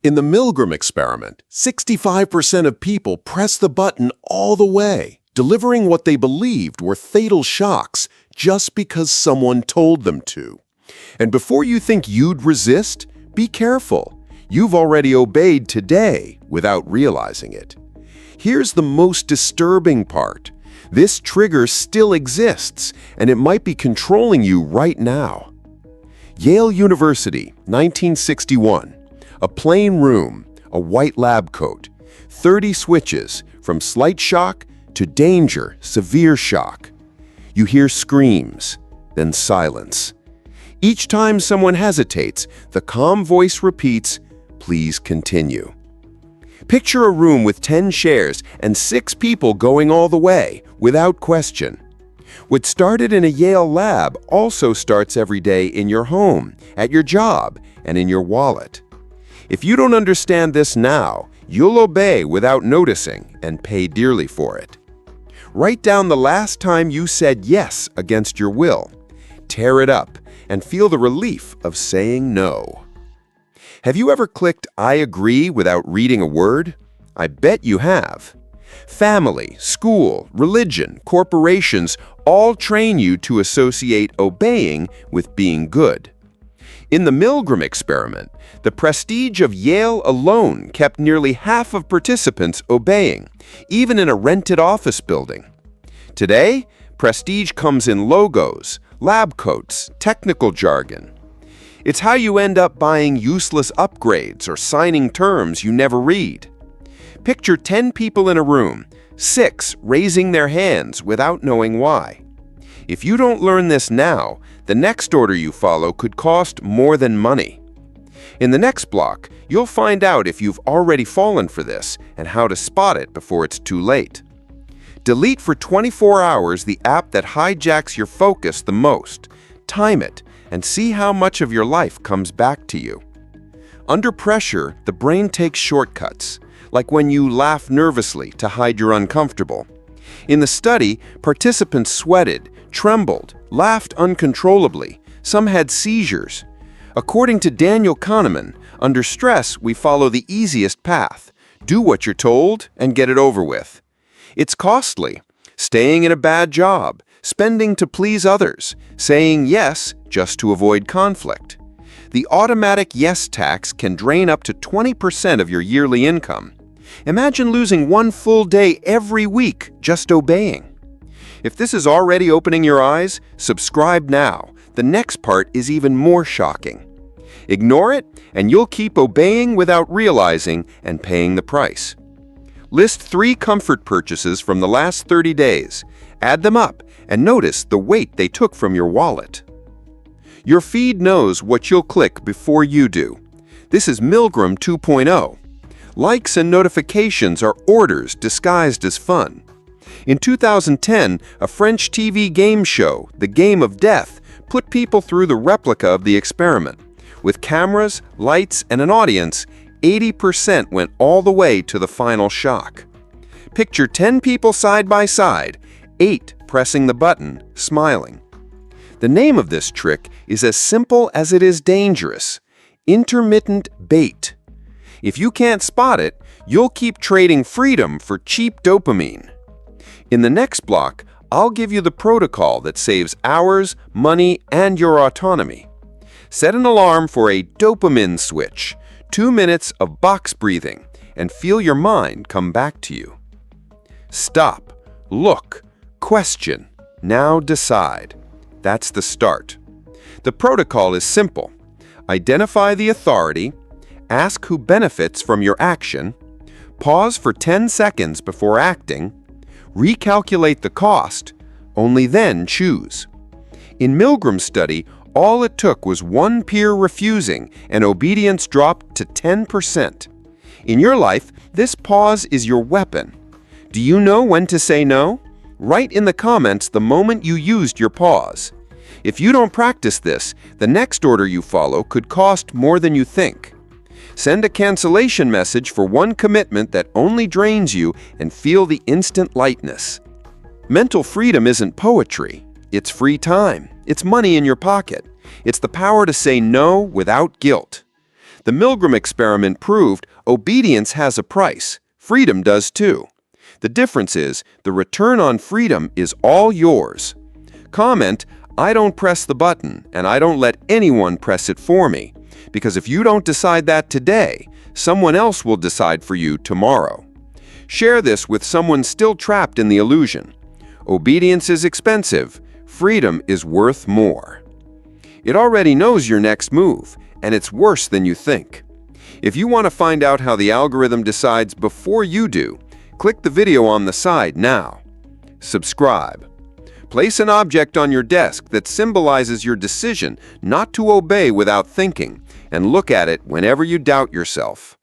In the Milgram experiment, 65% of people pressed the button all the way, delivering what they believed were fatal shocks just because someone told them to. And before you think you'd resist, be careful. You've already obeyed today without realizing it. Here's the most disturbing part. This trigger still exists, and it might be controlling you right now. Yale University, 1961. A plain room, a white lab coat, 30 switches, from slight shock to danger, severe shock. You hear screams, then silence. Each time someone hesitates, the calm voice repeats, "Please continue." Picture a room with 10 chairs and 6 people going all the way, without question. What started in a Yale lab also starts every day in your home, at your job, and in your wallet. If you don't understand this now, you'll obey without noticing and pay dearly for it. Write down the last time you said yes against your will. Tear it up and feel the relief of saying no. Have you ever clicked "I agree" without reading a word? I bet you have. Family, school, religion, corporations all train you to associate obeying with being good. In the Milgram experiment, the prestige of Yale alone kept nearly half of participants obeying, even in a rented office building. Today, prestige comes in logos, lab coats, technical jargon. It's how you end up buying useless upgrades or signing terms you never read. Picture 10 people in a room, 6 raising their hands without knowing why. If you don't learn this now, the next order you follow could cost more than money. In the next block, you'll find out if you've already fallen for this and how to spot it before it's too late. Delete for 24 hours the app that hijacks your focus the most. Time it and see how much of your life comes back to you. Under pressure, the brain takes shortcuts, like when you laugh nervously to hide your uncomfortable. In the study, participants sweated, trembled, laughed uncontrollably. Some had seizures. According to Daniel Kahneman, under stress, we follow the easiest path. Do what you're told and get it over with. It's costly. Staying in a bad job, spending to please others, saying yes just to avoid conflict. The automatic yes tax can drain up to 20% of your yearly income. Imagine losing one full day every week just obeying. If this is already opening your eyes, subscribe now. The next part is even more shocking. Ignore it, and you'll keep obeying without realizing and paying the price. List 3 comfort purchases from the last 30 days. Add them up and notice the weight they took from your wallet. Your feed knows what you'll click before you do. This is Milgram 2.0. Likes and notifications are orders disguised as fun. In 2010, a French TV game show, The Game of Death, put people through the replica of the experiment. With cameras, lights, and an audience, 80% went all the way to the final shock. Picture 10 people side by side, 8 pressing the button, smiling. The name of this trick is as simple as it is dangerous: intermittent bait. If you can't spot it, you'll keep trading freedom for cheap dopamine. In the next block, I'll give you the protocol that saves hours, money, and your autonomy. Set an alarm for a dopamine switch, 2 minutes of box breathing, and feel your mind come back to you. Stop, look, question, now decide. That's the start. The protocol is simple. Identify the authority, ask who benefits from your action, pause for 10 seconds before acting, recalculate the cost, only then choose. In Milgram's study, all it took was one peer refusing, and obedience dropped to 10%. In your life, this pause is your weapon. Do you know when to say no? Write in the comments the moment you used your pause. If you don't practice this, the next order you follow could cost more than you think. Send a cancellation message for one commitment that only drains you and feel the instant lightness. Mental freedom isn't poetry. It's free time. It's money in your pocket. It's the power to say no without guilt. The Milgram experiment proved obedience has a price. Freedom does too. The difference is the return on freedom is all yours. Comment, "I don't press the button, and I don't let anyone press it for me." Because if you don't decide that today, someone else will decide for you tomorrow. Share this with someone still trapped in the illusion. Obedience is expensive. Freedom is worth more. It already knows your next move, and it's worse than you think. If you want to find out how the algorithm decides before you do, click the video on the side now. Subscribe. Place an object on your desk that symbolizes your decision not to obey without thinking, and look at it whenever you doubt yourself.